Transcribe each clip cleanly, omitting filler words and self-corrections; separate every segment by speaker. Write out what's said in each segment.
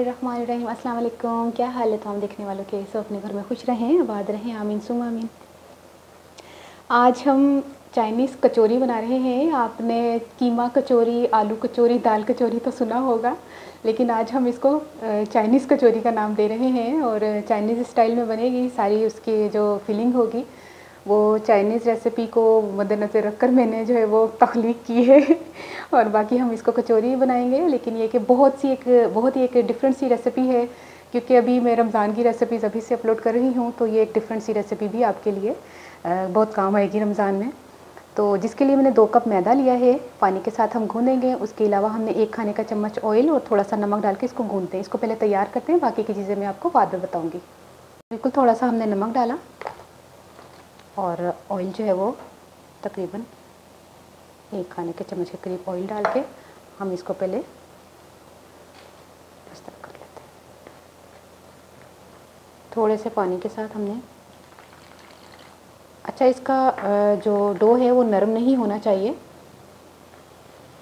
Speaker 1: बिस्मिल्लाहिर्रहमानिर्रहीम। अस्सलाम वालेकुम। क्या हाल है तमाम देखने वालों के? सब अपने घर में खुश रहें, आबाद रहें, आमीन सुम आमीन। आज हम चाइनीज़ कचौरी बना रहे हैं। आपने कीमा कचौरी, आलू कचौरी, दाल कचौरी तो सुना होगा, लेकिन आज हम इसको चाइनीज़ कचौरी का नाम दे रहे हैं और चाइनीज़ स्टाइल में बनेगी। सारी उसकी जो फिलिंग होगी वो चाइनीज़ रेसिपी को मद्देनज़र रख कर मैंने जो है वो तख्लीक की है और बाकी हम इसको कचौरी बनाएंगे। लेकिन ये कि बहुत ही एक डिफरेंट सी रेसिपी है, क्योंकि अभी मैं रमज़ान की रेसिपीज़ अभी से अपलोड कर रही हूँ, तो ये एक डिफरेंट सी रेसिपी भी आपके लिए बहुत काम आएगी रमज़ान में। तो जिसके लिए मैंने 2 कप मैदा लिया है, पानी के साथ हम गूँधेंगे। उसके अलावा हमने 1 खाने का चम्मच ऑयल और थोड़ा सा नमक डाल के इसको गूँधते हैं। इसको पहले तैयार करते हैं, बाकी की चीज़ें मैं आपको बाद में बताऊँगी। बिल्कुल थोड़ा सा हमने नमक डाला और ऑयल जो है वो तकरीबन 1 खाने के चम्मच के करीब ऑयल डाल के हम इसको पहले इस तरह कर लेते हैं। थोड़े से पानी के साथ हमने अच्छा, इसका जो डो है वो नरम नहीं होना चाहिए,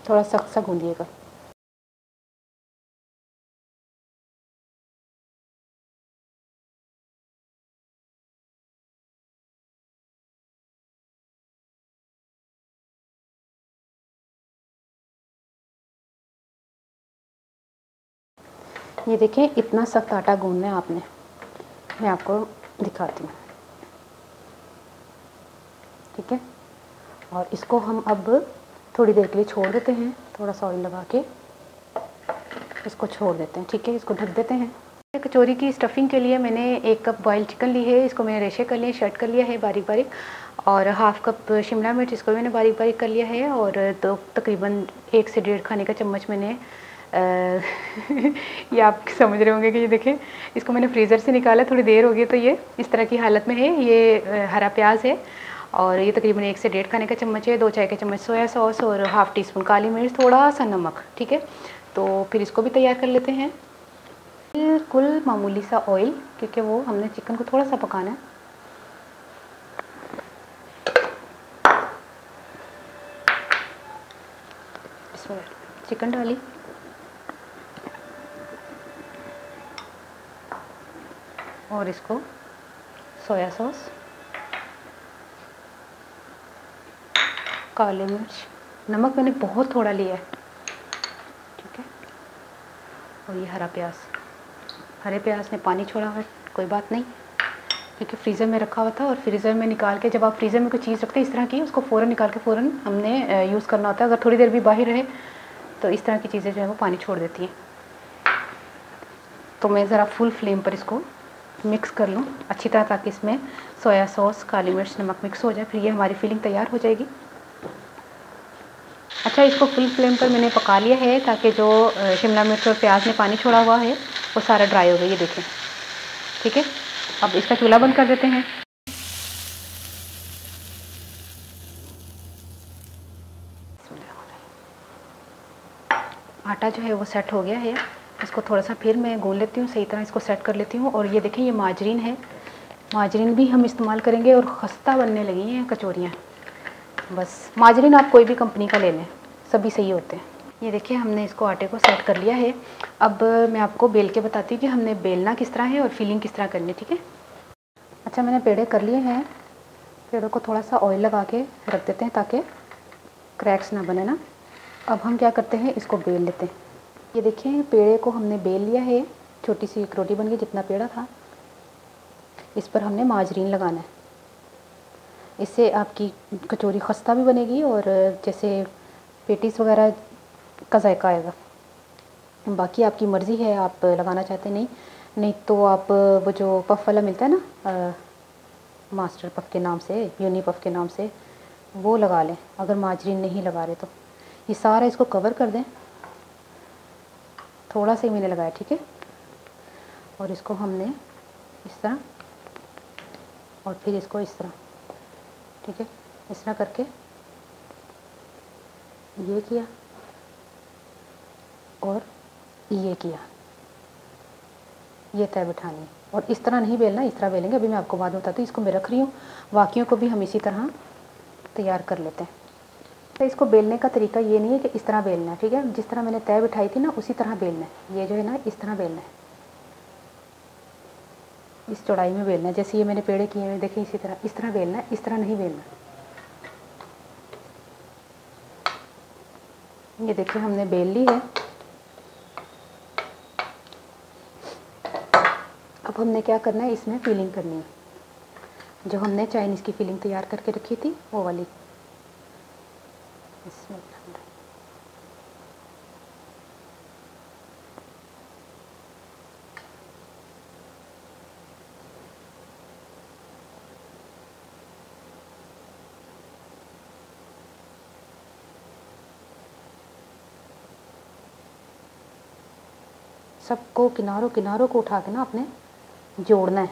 Speaker 1: थोड़ा सख्त सा गूंदिएगा। ये देखें, इतना सख्त आटा गूंदना है आपने। मैं आपको दिखाती हूँ, ठीक है। और इसको हम अब थोड़ी देर के लिए छोड़ देते हैं, थोड़ा सा ऑयल लगा के इसको छोड़ देते हैं, ठीक है। इसको ढक देते हैं। कचौरी की स्टफिंग के लिए मैंने 1 कप बॉइल्ड चिकन ली है। इसको मैंने रेशे कर लिए, शर्ट कर लिया है बारीक बारीक, और हाफ़ कप शिमला मिर्च, इसको मैंने बारीक बारीक कर लिया है। और तो तकरीबन 1 से 1.5 खाने का चम्मच मैंने ये आप समझ रहे होंगे कि ये देखें, इसको मैंने फ्रीज़र से निकाला, थोड़ी देर हो गई तो ये इस तरह की हालत में है। ये हरा प्याज है और ये तकरीबन 1 से 1.5 खाने का चम्मच है। 2 चाय के चम्मच सोया सॉस और हाफ़ टी स्पून काली मिर्च, थोड़ा सा नमक, ठीक है। तो फिर इसको भी तैयार कर लेते हैं। बिल्कुल मामूली सा ऑयल, क्योंकि वो हमने चिकन को थोड़ा सा पकाना है। इसमें चिकन डाली और इसको सोया सॉस, काली मिर्च, नमक मैंने बहुत थोड़ा लिया है, ठीक है। और ये हरा प्याज, हरे प्याज ने पानी छोड़ा है, कोई बात नहीं, क्योंकि फ्रीज़र में रखा हुआ था। और फ्रीज़र में निकाल के, जब आप फ्रीज़र में कोई चीज़ रखते हैं इस तरह की, उसको फ़ौरन निकाल के फ़ौरन हमने यूज़ करना होता है। अगर थोड़ी देर भी बाहर रहे तो इस तरह की चीज़ें जो है वो पानी छोड़ देती हैं। तो मैं ज़रा फुल फ्लेम पर इसको मिक्स कर लूँ अच्छी तरह, ताकि इसमें सोया सॉस, काली मिर्च, नमक मिक्स हो जाए। फिर ये हमारी फिलिंग तैयार हो जाएगी। अच्छा, इसको फुल फ्लेम पर मैंने पका लिया है, ताकि जो शिमला मिर्च और प्याज ने पानी छोड़ा हुआ है वो सारा ड्राई हो गया, ये देखें, ठीक है। अब इसका चूल्हा बंद कर देते हैं। आटा जो है वो सेट हो गया है। इसको थोड़ा सा फिर मैं गूंद लेती हूँ, सही तरह इसको सेट कर लेती हूँ। और ये देखें, ये माजरीन है, माजरीन भी हम इस्तेमाल करेंगे और खस्ता बनने लगी हैं कचौरियाँ। बस माजरीन आप कोई भी कंपनी का ले लें, सभी सही होते हैं। ये देखिए, हमने इसको आटे को सेट कर लिया है। अब मैं आपको बेल के बताती हूँ कि हमने बेलना किस तरह है और फिलिंग किस तरह करनी है, ठीक है। अच्छा, मैंने पेड़े कर लिए हैं। पेड़ों को थोड़ा सा ऑयल लगा के रख देते हैं ताकि क्रैक्स ना बने ना। अब हम क्या करते हैं, इसको बेल लेते हैं। ये देखिए, पेड़े को हमने बेल लिया है, छोटी सी एक रोटी बन गई जितना पेड़ा था। इस पर हमने माजरीन लगाना है, इससे आपकी कचौरी खस्ता भी बनेगी और जैसे पेटीज वगैरह का जायका आएगा। बाकी आपकी मर्ज़ी है, आप लगाना चाहते नहीं तो आप वो जो पफ वाला मिलता है ना, मास्टर पफ के नाम से, यूनी पफ के नाम से, वो लगा लें अगर माजरीन नहीं लगा रहे तो। ये सारा इसको कवर कर दें, थोड़ा सा ही मैंने लगाया, ठीक है। और इसको हमने इस तरह और फिर इसको इस तरह, ठीक है, इस तरह करके ये किया और ये किया, ये तय बिठानी है। और इस तरह नहीं बेलना, इस तरह बेलेंगे, अभी मैं आपको बाद में बताती हूँ। इसको मैं रख रही हूँ, बाकियों को भी हम इसी तरह तैयार कर लेते हैं। तो इसको बेलने का तरीका ये नहीं है कि इस तरह बेलना है, ठीक है। जिस तरह मैंने तय बिठाई थी ना उसी तरह बेलना है। ये जो है ना इस तरह बेलना है, इस चौड़ाई में बेलना है। जैसे ये मैंने पेड़े किए हुए देखे, इसी तरह इस तरह बेलना है, इस तरह नहीं बेलना। ये देखिए हमने बेल ली है। अब हमने क्या करना है, इसमें फिलिंग करनी है। जो हमने चाइनीज़ की फिलिंग तैयार करके रखी थी वो वाली इसमें सबको किनारों किनारों को उठा के ना अपने जोड़ना है।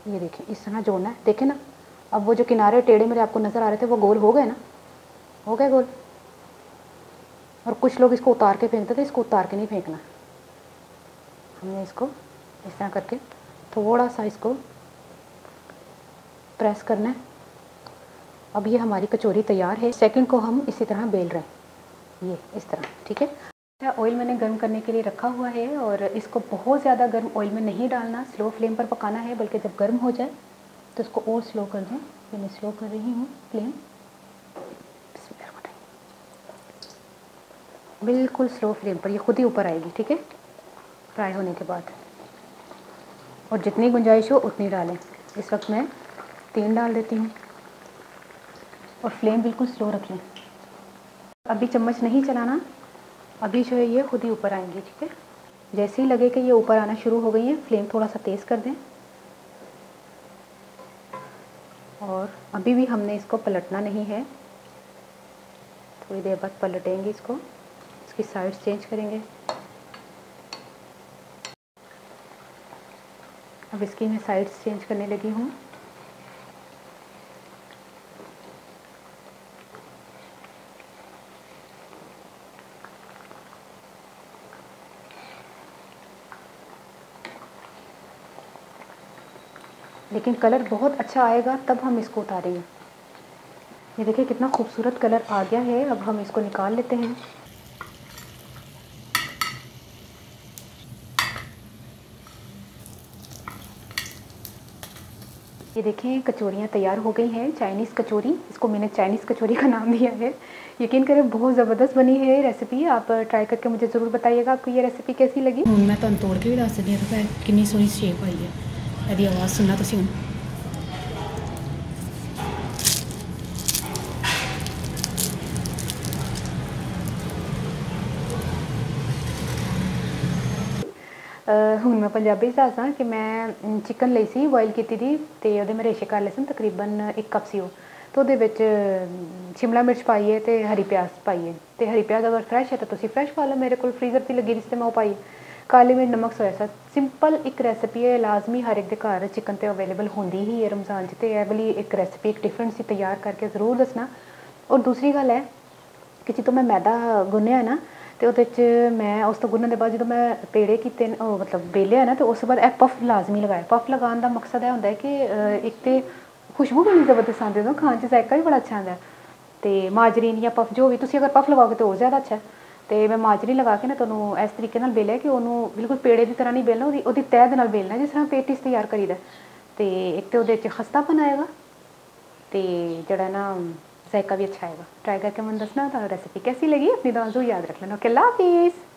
Speaker 1: ये देखिए इस तरह जोड़ना है। देखें ना, अब वो जो किनारे टेढ़े मेरे आपको नज़र आ रहे थे वो गोल हो गए ना, हो गए गोल। और कुछ लोग इसको उतार के फेंकते थे, इसको उतार के नहीं फेंकना। हमने इसको इस तरह करके थोड़ा सा इसको प्रेस करना है। अब ये हमारी कचौरी तैयार है। सेकंड को हम इसी तरह बेल रहे हैं, ये इस तरह, ठीक है। ऑयल मैंने गर्म करने के लिए रखा हुआ है और इसको बहुत ज़्यादा गर्म ऑयल में नहीं डालना, स्लो फ्लेम पर पकाना है। बल्कि जब गर्म हो जाए तो इसको और स्लो कर दें। तो मैं स्लो कर रही हूँ फ्लेम, बिल्कुल स्लो फ्लेम पर। ये खुद ही ऊपर आएगी, ठीक है, फ्राई होने के बाद। और जितनी गुंजाइश हो उतनी डालें। इस वक्त मैं 3 डाल देती हूँ और फ्लेम बिल्कुल स्लो रख लें। अभी चम्मच नहीं चलाना, अभी जो है ये खुद ही ऊपर आएंगी, ठीक है। जैसे ही लगे कि ये ऊपर आना शुरू हो गई है, फ्लेम थोड़ा सा तेज़ कर दें। और अभी भी हमने इसको पलटना नहीं है, थोड़ी देर बाद पलटेंगे इसको, इसकी साइड्स चेंज करेंगे। अब इसकी मैं साइड्स चेंज करने लगी हूँ। लेकिन कलर बहुत अच्छा आएगा तब हम इसको उतारेंगे। ये देखिए कितना खूबसूरत कलर आ गया है। अब हम इसको निकाल लेते हैं। ये देखिए कचौरियाँ तैयार हो गई हैं, चाइनीज़ कचौरी। इसको मैंने चाइनीज़ कचौरी का नाम दिया है। यकीन करें बहुत ज़बरदस्त बनी है रेसिपी। आप ट्राई करके मुझे ज़रूर बताइएगा आपको ये रेसिपी कैसी लगी। मैं तो तोड़ के भी दस दी है कितनी सोहनी शेप आई है। यदि आवाज़ सुनना तो सुन। ਹੁਣ मैं पंजाबी दसा कि मैं चिकन ਲਈ ਸੀ बॉयल की थी तो वो मैं रेशे कर ले सन तकरीबन 1 कप सी। तो वो शिमला मिर्च पाइए तो हरी प्याज पाइए। तो हरी प्याज अगर फ्रैश है तो तुम फ्रैश पा लो, मेरे को फ्रीज़र से लगी जिससे मैं वो पाई। काली मिर्च नमक सोया सा सिंपल एक रेसिपी है, लाजमी हर एक के घर चिकन तो अवेलेबल होंगी ही है रमज़ान तो यह वाली एक रेसिपी एक डिफरेंट सी तैयार करके ज़रूर दसना। और दूसरी गल है कि जो मैं मैदा गुन्निया ना तो मैं उस तो गुन्नने के बाद जो मैं पेड़े किए मतलब बेलिया ना तो उस बाद पफ लाजमी लगाया। पफ लगाने का मकसद यह होंगे कि एक तो खुशबू बड़ी ज़बरदस्त आती है, खाने से जायका भी बड़ा अच्छा आता है। तो माजरीन या पफ जो भी तुम अगर पफ लगाओगे तो और ज़्यादा अच्छा है। तो मैं माजरीन लगा के ना तो इस तरीके बेलिया कि उन्होंने बिल्कुल पेड़े की तरह नहीं बेलना, वो तह के बेलना जिस तरह पेटिस तैयार करीदा। तो एक तो वो खस्तापन आएगा तो जड़ा ना जायका भी अच्छा आएगा। ट्राई करके मैं दसना तो रेसिपी कैसी लगी, अपनी दुआ याद रख लेना। ओके, अल्लाह हाफिज़।